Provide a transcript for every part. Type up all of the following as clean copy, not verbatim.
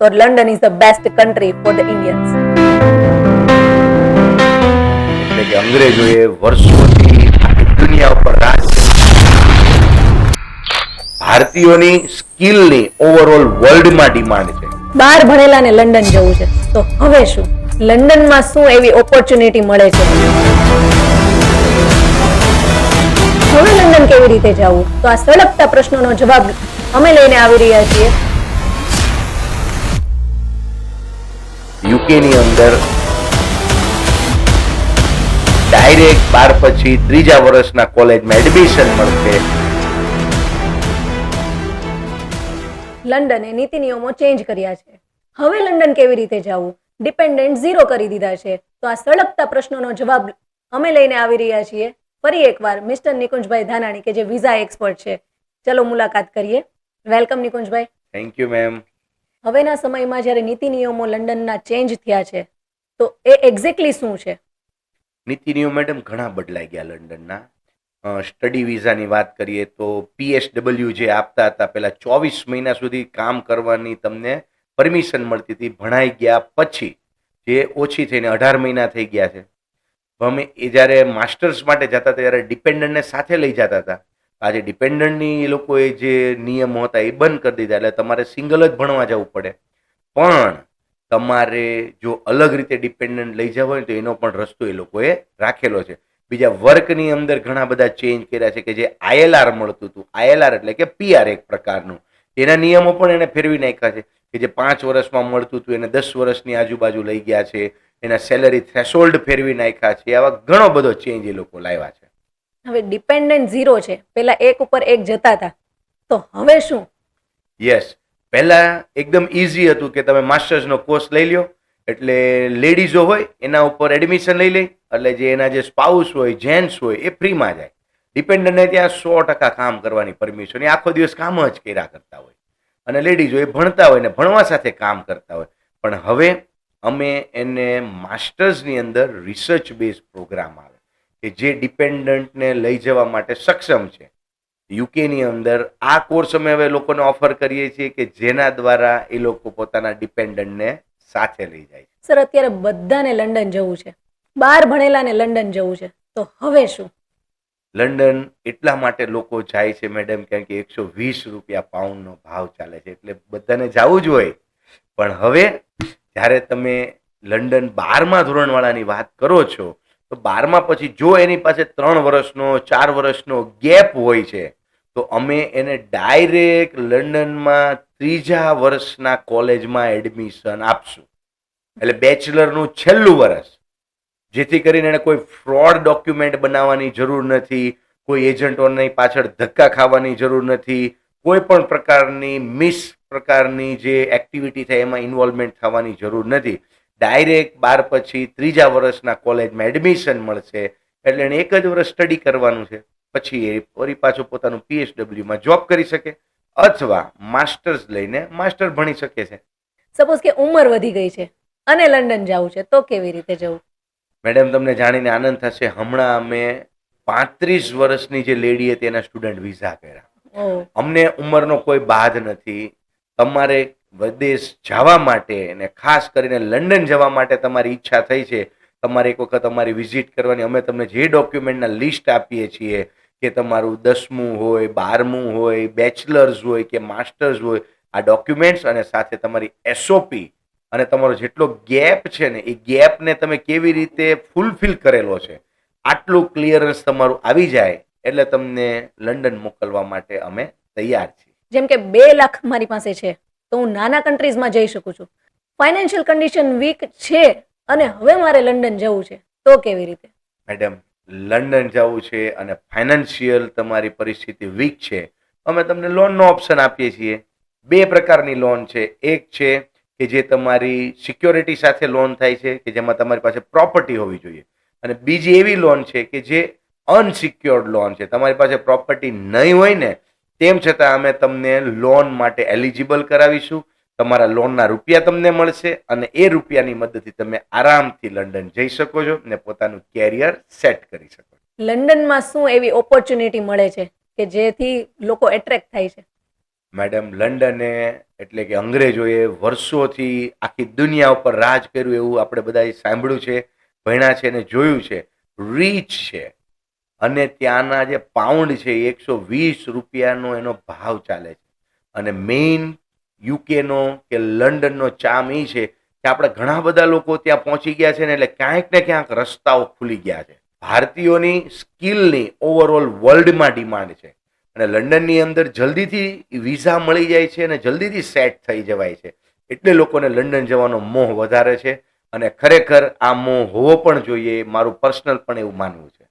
તો London is the best country for the Indians. એટલે કે અંગ્રેજોએ વર્ષોથી આખી દુનિયા ઉપર રાજ કર્યું. ભારતીયોની સ્કિલની ઓવરઓલ વર્લ્ડમાં ડિમાન્ડ છે. બહાર ભણેલાને લંડન જવું છે, તો હવે શું? લંડનમાં શું એવી ઓપોર્ચ્યુનિટી મળે છે? હવે લંડન કેવી રીતે જવું? તો આ સળગતા પ્રશ્નોનો જવાબ અમે લઈને આવી રહ્યા છીએ યુકેની અંદર ડાયરેક્ટ 12 પછી ત્રીજા વર્ષના કોલેજમાં એડમિશન મળશે. લંડને નીતિ નિયમો ચેન્જ કર્યા છે. હવે લંડન કેવી રીતે જવું? ડિપેન્ડન્ટ ઝીરો કરી દીધા છે. તો આ સળગતા પ્રશ્નોનો જવાબ અમે લઈને આવી રહ્યા છીએ ફરી એકવાર મિસ્ટર નિકુંજભાઈ ધાનાણી, કે જે વિઝા એક્સપર્ટ છે. ચલો મુલાકાત કરીએ. Welcome Nikunjbhai. Thank you ma'am. હવેના સમયમાં જ્યારે નીતિ નિયમો લંડનના ચેન્જ થયા છે, તો એ એક્ઝેક્ટલી શું છે? નીતિ નિયમ મેડમ ઘણા બદલાઈ ગયા લંડનના. સ્ટડી વિઝાની વાત કરીએ તો PSW જે આપતા હતા પહેલા 24 મહિના સુધી કામ કરવાની તમને પરમિશન મળતી હતી. ભણાઈ ગયા પછી જે ઓછી થઈને 18 મહિના થઈ ગયા છે. અમે એ જ્યારે માસ્ટર્સ માટે જતા હતા ત્યારે ડિપેન્ડન્ટને સાથે લઈ જતા હતા. આજે ડિપેન્ડન્ટની એ લોકોએ જે નિયમો હતા એ બંધ કરી દીધા, એટલે તમારે સિંગલ જ ભણવા જવું પડે. પણ તમારે જો અલગ રીતે ડિપેન્ડન્ટ લઈ જવા હોય તો એનો પણ રસ્તો એ લોકોએ રાખેલો છે. બીજા વર્કની અંદર ઘણા બધા ચેન્જ કર્યા છે કે જે ILR મળતું હતું, ILR એટલે કે PR એક પ્રકારનું, એના નિયમો પણ એને ફેરવી નાખ્યા છે કે જે 5 વર્ષમાં મળતું હતું એને 10 વર્ષની આજુબાજુ લઈ ગયા છે. એના સેલરી થ્રેશોલ્ડ ફેરવી નાખ્યા છે. આવા ઘણો બધો ચેન્જ એ લોકો લાવ્યા છે. હવે ડિપેન્ડન્ટ ઝીરો છે. પહેલા એક ઉપર એક જતા હતા, તો હવે શું? યસ, પહેલા એકદમ ઇઝી હતું કે તમે માસ્ટર્સનો કોર્સ લઈ લ્યો એટલે લેડીઝો હોય એના ઉપર એડમિશન લઈ લે, એટલે જે એના જે સ્પાઉસ હોય, જેન્ટ્સ હોય એ ફ્રીમાં જાય. ડિપેન્ડન્ટને ત્યાં 100% કામ કરવાની પરમિશન, એ આખો દિવસ કામ જ કર્યા કરતા હોય, અને લેડીઝો એ ભણતા હોય ને ભણવા સાથે કામ કરતા હોય. પણ હવે અમે એને માસ્ટર્સની અંદર રિસર્ચ બેઝ પ્રોગ્રામ આવે કે જે ડિપેન્ડન્ટને લઈ જવા માટે સક્ષમ છે. યુકેની અંદર આ કોર્સ અમે હવે લોકોને ઓફર કરીએ છીએ કે જેના દ્વારા એ લોકો પોતાના ડિપેન્ડન્ટને સાથે લઈ જાય. સર, અત્યારે બધાને લંડન જવું છે, બહાર ભણેલાને લંડન જવું છે, તો હવે શું? લંડન એટલા માટે લોકો જાય છે મેડમ કારણ કે 120 રૂપિયા પાઉન્ડનો ભાવ ચાલે છે, એટલે બધાને જવું જ હોય. પણ હવે જ્યારે તમે લંડન 12મા ધોરણવાળાની વાત કરો છો તો 12મા પછી જો એની પાસે 3 વર્ષનો 4 વર્ષનો ગેપ હોય છે તો અમે એને ડાયરેક્ટ લંડનમાં ત્રીજા વર્ષના કોલેજમાં એડમિશન આપશું, એટલે બેચલરનું છેલ્લું વર્ષ, જેથી કરીને એને કોઈ ફ્રોડ ડોક્યુમેન્ટ બનાવવાની જરૂર નથી, કોઈ એજન્ટોની પાછળ ધક્કા ખાવાની જરૂર નથી, કોઈ પણ પ્રકારની પ્રકારની જે એક્ટિવિટી થાય એમાં ઇન્વોલ્વમેન્ટ થવાની જરૂર નથી. ડાયરેક્ટ 12 પછી ત્રીજા વર્ષના કોલેજમાં એડમિશન મળશે, એટલે એને 1 જ વર્ષ સ્ટડી કરવાનું છે. પછી એ ફરી પાછું પોતાનું PSWમાં જોબ કરી શકે અથવા માસ્ટર્સ લઈને માસ્ટર ભણી શકે છે. સપોઝ કે ઉંમર વધી ગઈ છે અને લંડન જવું છે, તો કેવી રીતે જવું? મેડમ, તમને જાણીને આનંદ થશે, હમણાં અમે 35 વર્ષની જે લેડી હતી એના સ્ટુડન્ટ વિઝા કર્યા. અમને ઉંમરનો કોઈ બાદ નથી. તમારે વિદેશ જવા માટે અને ખાસ કરીને લંડન જવા માટે તમારી ઈચ્છા થઈ છે, તમારે એક વખત અમારી વિઝિટ કરવાની, અમે તમને જે ડોક્યુમેન્ટના લિસ્ટ આપીએ છીએ કે તમારું 10મું હોય, 12મું હોય, બેચલર્સ હોય કે માસ્ટર્સ હોય, આ ડોક્યુમેન્ટ્સ અને સાથે તમારી SOP અને તમારો જેટલો ગેપ છે ને એ ગેપને તમે કેવી રીતે ફૂલફિલ કરેલો છે, આટલું ક્લિયરન્સ તમારું આવી જાય એટલે તમને લંડન મોકલવા માટે અમે તૈયાર છીએ. જેમ કે 2 લાખ મારી પાસે છે તો હું નાના કન્ટ્રીઝમાં જઈ શકું છું. ફાઇનાન્શિયલ કન્ડિશન વીક છે અને હવે મારે લંડન જવું છે, તો કેવી રીતે? મેડમ, લંડન જવું છે અને ફાઇનાન્શિયલ તમારી પરિસ્થિતિ વીક છે, અમે તમને લોનનો ઓપ્શન આપીએ છીએ. 2 પ્રકારની લોન છે. એક છે કે જે તમારી સિક્યોરિટી સાથે લોન થાય છે કે જેમાં તમારી પાસે પ્રોપર્ટી હોવી જોઈએ, અને બીજી એવી લોન છે કે જે અનસિક્યોર્ડ લોન છે, તમારી પાસે પ્રોપર્ટી નહીં હોય ને તેમ છતાં અમે તમને લોન માટે એલિજિબલ કરાવીશું, તમારા લોનના રૂપિયા તમને મળશે અને એ રૂપિયાની મદદથી તમે આરામથી લંડન જઈ શકો છો ને પોતાનું કેરિયર સેટ કરી શકો છો. લંડનમાં શું એવી ઓપોર્ચ્યુનિટી મળે છે કે જેથી લોકો એટ્રેક્ટ થાય છે? મેડમ લંડને એટલે કે અંગ્રેજોએ વર્ષોથી આખી દુનિયા ઉપર રાજ કર્યું એવું આપણે બધાએ સાંભળ્યું છે, ભણ્યા છે અને જોયું છે. રીચ છે અને ત્યાંના જે પાઉન્ડ છે એ 120 રૂપિયાનો એનો ભાવ ચાલે છે. અને મેઇન યુકેનો કે લંડનનો ચામ એ છે કે આપણે ઘણા બધા લોકો ત્યાં પહોંચી ગયા છે ને એટલે ક્યાંક ને ક્યાંક રસ્તાઓ ખુલી ગયા છે. ભારતીયોની સ્કિલની ઓવરઓલ વર્લ્ડમાં ડિમાન્ડ છે અને લંડનની અંદર જલ્દીથી વિઝા મળી જાય છે અને જલ્દીથી સેટ થઈ જવાય છે. એટલે લોકોને લંડન જવાનો મોહ વધારે છે અને ખરેખર આ મોહ હોવો પણ જોઈએ, મારું પર્સનલ પણ એવું માનવું છે.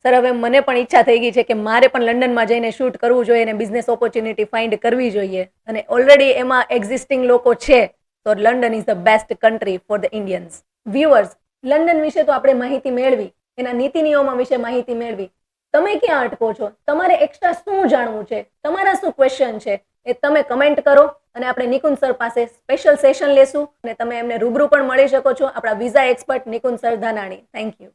સર, હવે મને પણ ઈચ્છા થઈ ગઈ છે કે મારે પણ લંડનમાં જઈને શૂટ કરવું જોઈએ અને બિઝનેસ ઓપોર્ચ્યુનિટી ફાઇન્ડ કરવી જોઈએ. અને ઓલરેડી એમાં એક્ઝિસ્ટિંગ લોકો છે, તો London is the best country for the Indians. Viewers, London વિશે તો આપણે માહિતી મેળવી, એના નીતિ નિયમો વિશે માહિતી મેળવી. તમે ક્યાં અટકો છો? તમારે એક્સ્ટ્રા શું જાણવું છે? તમારા શું ક્વેશ્ચન છે? એ તમે કમેન્ટ કરો અને આપણે નિકુંજ સર પાસે સ્પેશિયલ સેશન લેશું અને તમે એમને રૂબરૂ પણ મળી શકો છો, આપણા visa expert Nikunj sir Dhanani. Thank you.